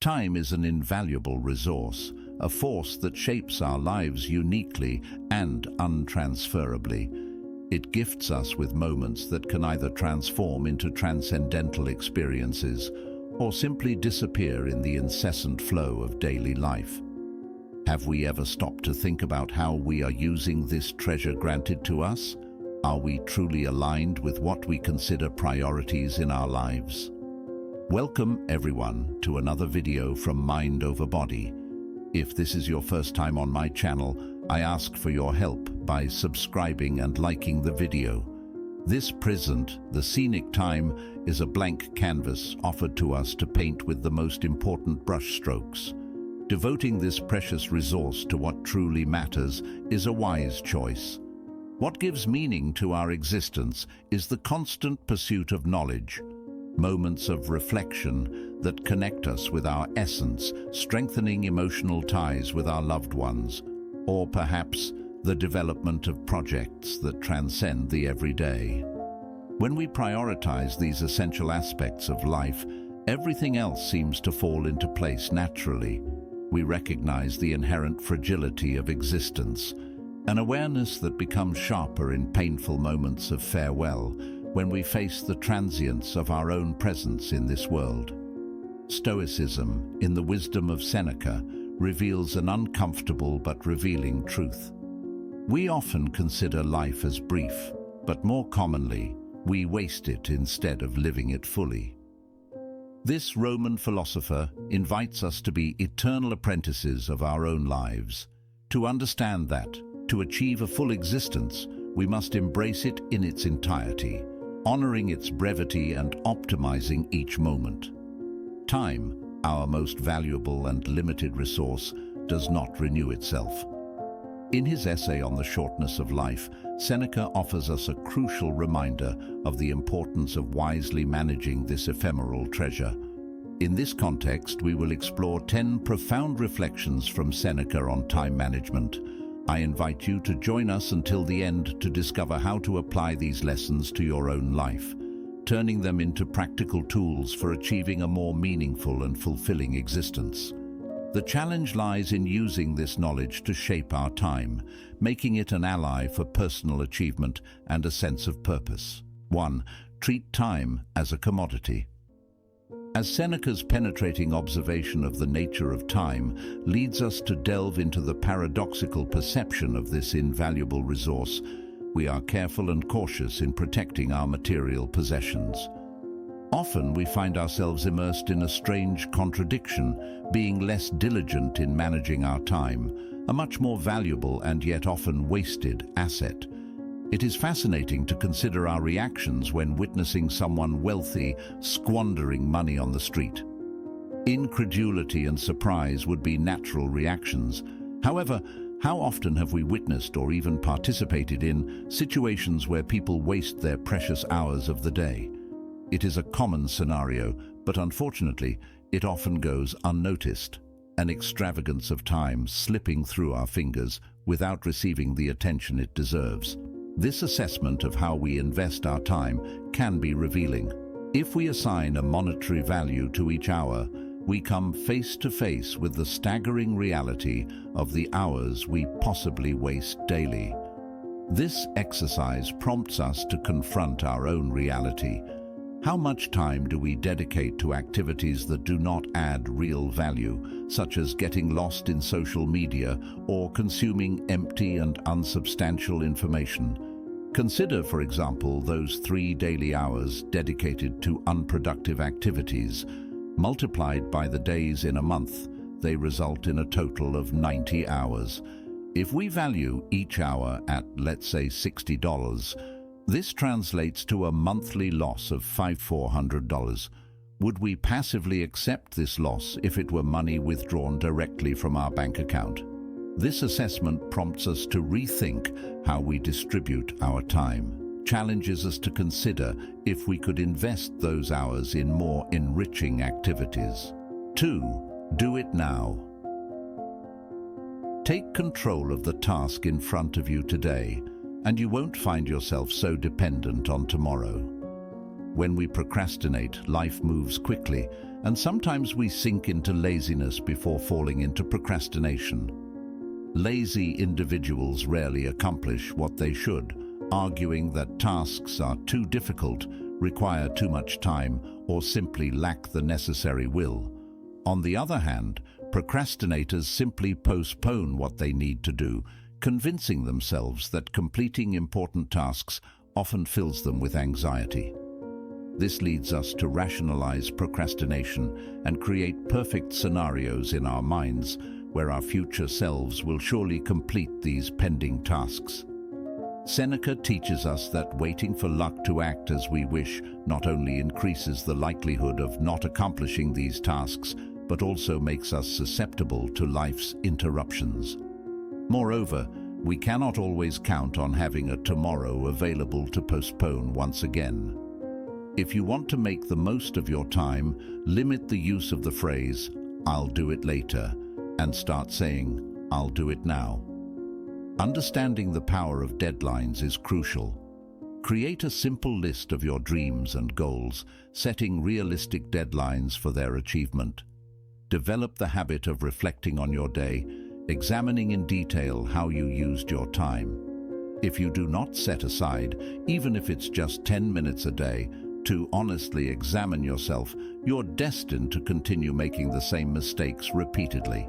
Time is an invaluable resource, a force that shapes our lives uniquely and untransferably. It gifts us with moments that can either transform into transcendental experiences or simply disappear in the incessant flow of daily life. Have we ever stopped to think about how we are using this treasure granted to us? Are we truly aligned with what we consider priorities in our lives? Welcome, everyone, to another video from Mind Over Body. If this is your first time on my channel, I ask for your help by subscribing and liking the video. This present, the scenic time, is a blank canvas offered to us to paint with the most important brushstrokes. Devoting this precious resource to what truly matters is a wise choice. What gives meaning to our existence is the constant pursuit of knowledge, moments of reflection that connect us with our essence, strengthening emotional ties with our loved ones, or perhaps the development of projects that transcend the everyday. When we prioritize these essential aspects of life, everything else seems to fall into place naturally. We recognize the inherent fragility of existence, an awareness that becomes sharper in painful moments of farewell when we face the transience of our own presence in this world. Stoicism, in the wisdom of Seneca, reveals an uncomfortable but revealing truth. We often consider life as brief, but more commonly, we waste it instead of living it fully. This Roman philosopher invites us to be eternal apprentices of our own lives, to understand that, to achieve a full existence, we must embrace it in its entirety, honoring its brevity and optimizing each moment. Time, our most valuable and limited resource, does not renew itself. In his essay on the shortness of life, Seneca offers us a crucial reminder of the importance of wisely managing this ephemeral treasure. In this context, we will explore 10 profound reflections from Seneca on time management. I invite you to join us until the end to discover how to apply these lessons to your own life, turning them into practical tools for achieving a more meaningful and fulfilling existence. The challenge lies in using this knowledge to shape our time, making it an ally for personal achievement and a sense of purpose. 1. Treat time as a commodity. As Seneca's penetrating observation of the nature of time leads us to delve into the paradoxical perception of this invaluable resource, we are careful and cautious in protecting our material possessions. Often we find ourselves immersed in a strange contradiction, being less diligent in managing our time, a much more valuable and yet often wasted asset. It is fascinating to consider our reactions when witnessing someone wealthy squandering money on the street. Incredulity and surprise would be natural reactions. However, how often have we witnessed or even participated in situations where people waste their precious hours of the day? It is a common scenario, but unfortunately, it often goes unnoticed. An extravagance of time slipping through our fingers without receiving the attention it deserves. This assessment of how we invest our time can be revealing. If we assign a monetary value to each hour, we come face to face with the staggering reality of the hours we possibly waste daily. This exercise prompts us to confront our own reality. How much time do we dedicate to activities that do not add real value, such as getting lost in social media or consuming empty and unsubstantial information? Consider, for example, those 3 daily hours dedicated to unproductive activities. Multiplied by the days in a month, they result in a total of 90 hours. If we value each hour at, let's say, $60, this translates to a monthly loss of $400. Would we passively accept this loss if it were money withdrawn directly from our bank account? This assessment prompts us to rethink how we distribute our time, challenges us to consider if we could invest those hours in more enriching activities. 2. Do it now. Take control of the task in front of you today, and you won't find yourself so dependent on tomorrow. When we procrastinate, life moves quickly, And sometimes we sink into laziness before falling into procrastination. Lazy individuals rarely accomplish what they should, arguing that tasks are too difficult, require too much time, or simply lack the necessary will. On the other hand, procrastinators simply postpone what they need to do, convincing themselves that completing important tasks often fills them with anxiety. This leads us to rationalize procrastination and create perfect scenarios in our minds where our future selves will surely complete these pending tasks. Seneca teaches us that waiting for luck to act as we wish not only increases the likelihood of not accomplishing these tasks, but also makes us susceptible to life's interruptions. Moreover, we cannot always count on having a tomorrow available to postpone once again. If you want to make the most of your time, limit the use of the phrase, "I'll do it later," and start saying, "I'll do it now." Understanding the power of deadlines is crucial. Create a simple list of your dreams and goals, setting realistic deadlines for their achievement. Develop the habit of reflecting on your day, examining in detail how you used your time. If you do not set aside, even if it's just 10 minutes a day, to honestly examine yourself, you're destined to continue making the same mistakes repeatedly.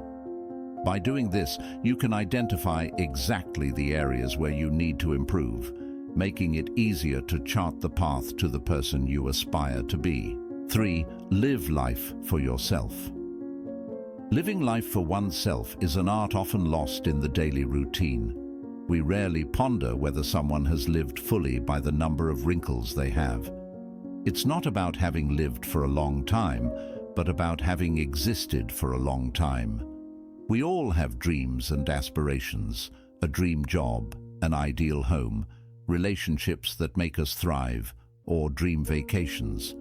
By doing this, you can identify exactly the areas where you need to improve, making it easier to chart the path to the person you aspire to be. 3. Live life for yourself. Living life for oneself is an art often lost in the daily routine. We rarely ponder whether someone has lived fully by the number of wrinkles they have. It's not about having lived for a long time, but about having existed for a long time. We all have dreams and aspirations, a dream job, an ideal home, relationships that make us thrive, or dream vacations.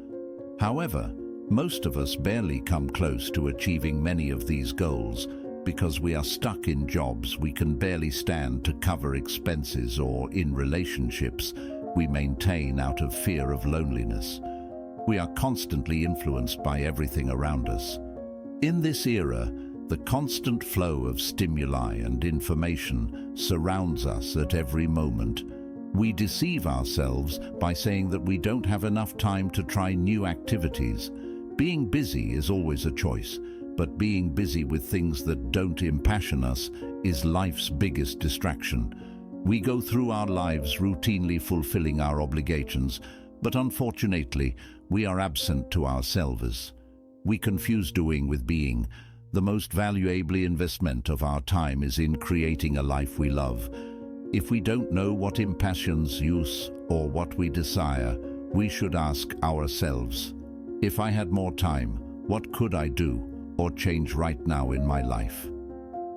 However, most of us barely come close to achieving many of these goals because we are stuck in jobs we can barely stand to cover expenses or in relationships we maintain out of fear of loneliness. We are constantly influenced by everything around us. In this era, the constant flow of stimuli and information surrounds us at every moment. We deceive ourselves by saying that we don't have enough time to try new activities. Being busy is always a choice, but being busy with things that don't impassion us is life's biggest distraction. We go through our lives routinely fulfilling our obligations, but unfortunately, we are absent to ourselves. We confuse doing with being. The most valuable investment of our time is in creating a life we love. If we don't know what impassions us or what we desire, we should ask ourselves, if I had more time, what could I do or change right now in my life?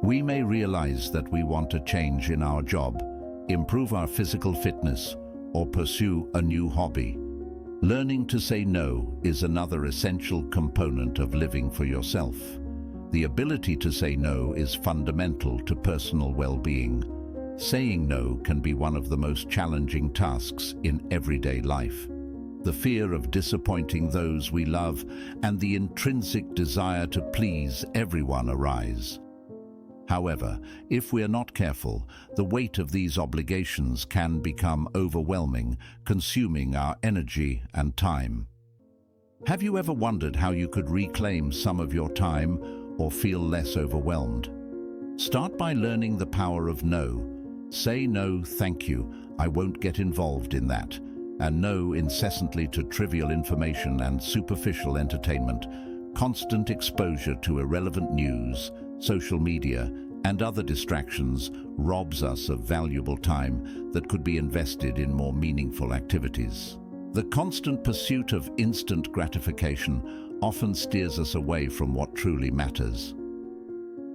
We may realize that we want a change in our job, improve our physical fitness, or pursue a new hobby. Learning to say no is another essential component of living for yourself. The ability to say no is fundamental to personal well-being. Saying no can be one of the most challenging tasks in everyday life. The fear of disappointing those we love and the intrinsic desire to please everyone arise. However, if we are not careful, the weight of these obligations can become overwhelming, consuming our energy and time. Have you ever wondered how you could reclaim some of your time or feel less overwhelmed? Start by learning the power of no. Say no, thank you, I won't get involved in that. And no incessantly to trivial information and superficial entertainment. Constant exposure to irrelevant news, social media, and other distractions robs us of valuable time that could be invested in more meaningful activities. The constant pursuit of instant gratification often steers us away from what truly matters.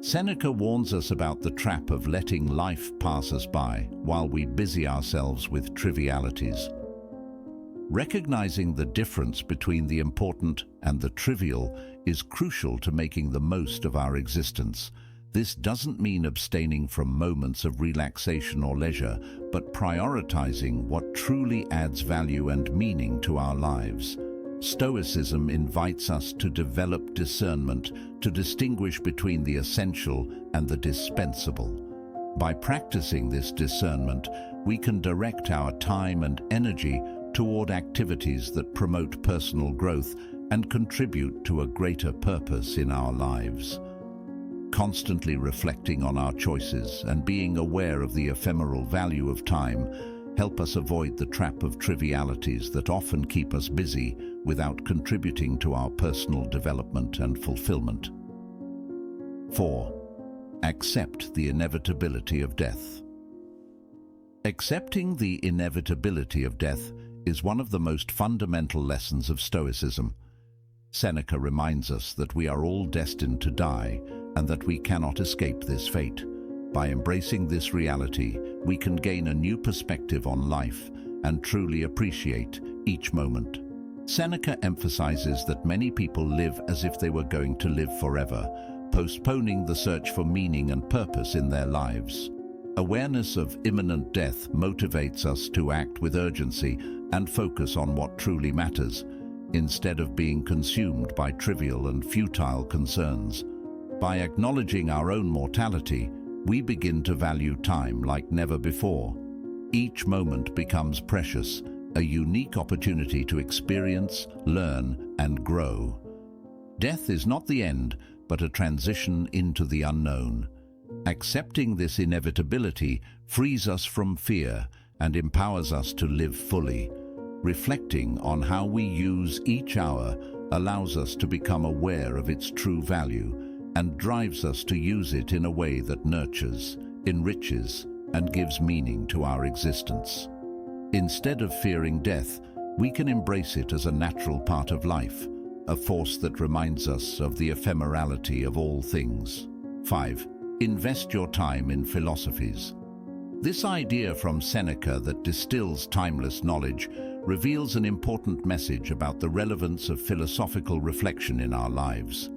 Seneca warns us about the trap of letting life pass us by while we busy ourselves with trivialities. Recognizing the difference between the important and the trivial is crucial to making the most of our existence. This doesn't mean abstaining from moments of relaxation or leisure, but prioritizing what truly adds value and meaning to our lives. Stoicism invites us to develop discernment, to distinguish between the essential and the dispensable. By practicing this discernment, we can direct our time and energy toward activities that promote personal growth and contribute to a greater purpose in our lives. Constantly reflecting on our choices and being aware of the ephemeral value of time help us avoid the trap of trivialities that often keep us busy without contributing to our personal development and fulfillment. 4. Accept the inevitability of death. Accepting the inevitability of death is one of the most fundamental lessons of Stoicism. Seneca reminds us that we are all destined to die and that we cannot escape this fate. By embracing this reality, we can gain a new perspective on life and truly appreciate each moment. Seneca emphasizes that many people live as if they were going to live forever, postponing the search for meaning and purpose in their lives. Awareness of imminent death motivates us to act with urgency and focus on what truly matters, instead of being consumed by trivial and futile concerns. By acknowledging our own mortality, we begin to value time like never before. Each moment becomes precious, a unique opportunity to experience, learn, and grow. Death is not the end, but a transition into the unknown. Accepting this inevitability frees us from fear and empowers us to live fully. Reflecting on how we use each hour allows us to become aware of its true value and drives us to use it in a way that nurtures, enriches, and gives meaning to our existence. Instead of fearing death, we can embrace it as a natural part of life, a force that reminds us of the ephemerality of all things. 5. Invest your time in philosophies. This idea from Seneca that distills timeless knowledge reveals an important message about the relevance of philosophical reflection in our lives.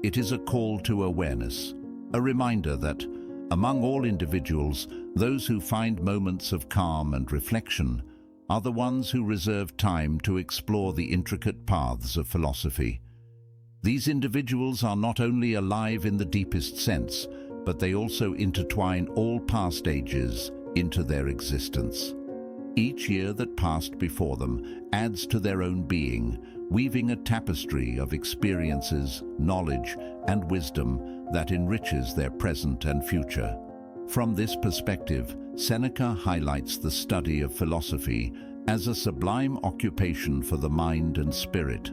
It is a call to awareness, a reminder that, among all individuals, those who find moments of calm and reflection are the ones who reserve time to explore the intricate paths of philosophy. These individuals are not only alive in the deepest sense, but they also intertwine all past ages into their existence. Each year that passed before them adds to their own being, weaving a tapestry of experiences, knowledge, and wisdom that enriches their present and future. From this perspective, Seneca highlights the study of philosophy as a sublime occupation for the mind and spirit.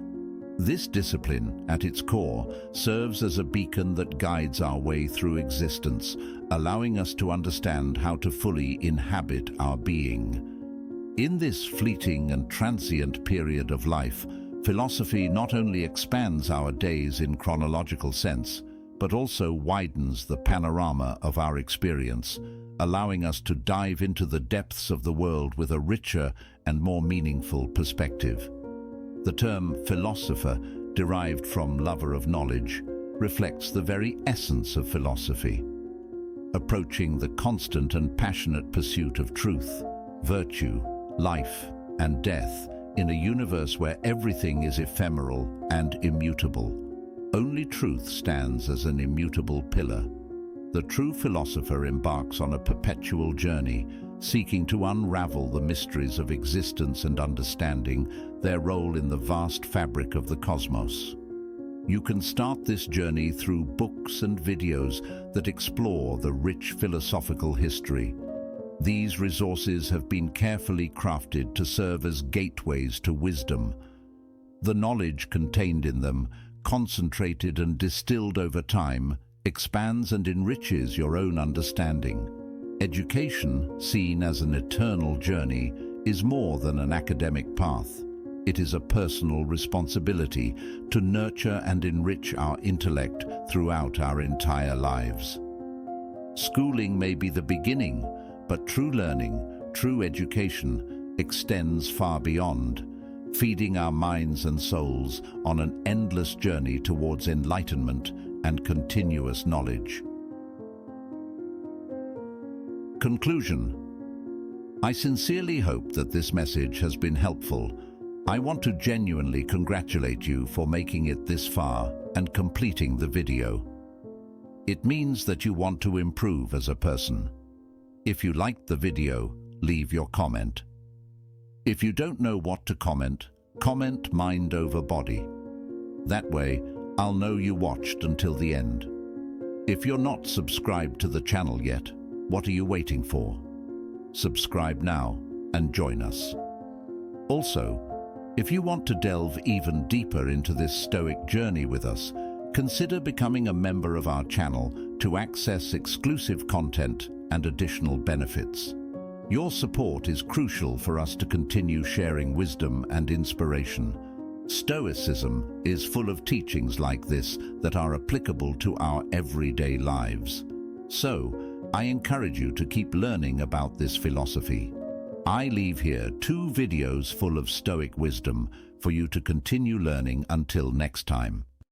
This discipline, at its core, serves as a beacon that guides our way through existence, allowing us to understand how to fully inhabit our being. In this fleeting and transient period of life, philosophy not only expands our days in chronological sense, but also widens the panorama of our experience, allowing us to dive into the depths of the world with a richer and more meaningful perspective. The term philosopher, derived from lover of knowledge, reflects the very essence of philosophy. Approaching the constant and passionate pursuit of truth, virtue, life, and death in a universe where everything is ephemeral and immutable. Only truth stands as an immutable pillar. The true philosopher embarks on a perpetual journey, seeking to unravel the mysteries of existence and understanding their role in the vast fabric of the cosmos. You can start this journey through books and videos that explore the rich philosophical history. These resources have been carefully crafted to serve as gateways to wisdom. The knowledge contained in them, concentrated and distilled over time, expands and enriches your own understanding. Education, seen as an eternal journey, is more than an academic path. It is a personal responsibility to nurture and enrich our intellect throughout our entire lives. Schooling may be the beginning, but true learning, true education, extends far beyond, feeding our minds and souls on an endless journey towards enlightenment and continuous knowledge. Conclusion. I sincerely hope that this message has been helpful. I want to genuinely congratulate you for making it this far and completing the video. It means that you want to improve as a person. If you liked the video, leave your comment. If you don't know what to comment, comment mind over body. That way, I'll know you watched until the end. If you're not subscribed to the channel yet, what are you waiting for? Subscribe now and join us. Also, if you want to delve even deeper into this Stoic journey with us, consider becoming a member of our channel to access exclusive content and additional benefits. Your support is crucial for us to continue sharing wisdom and inspiration. Stoicism is full of teachings like this that are applicable to our everyday lives. So, I encourage you to keep learning about this philosophy. I leave here 2 videos full of Stoic wisdom for you to continue learning until next time.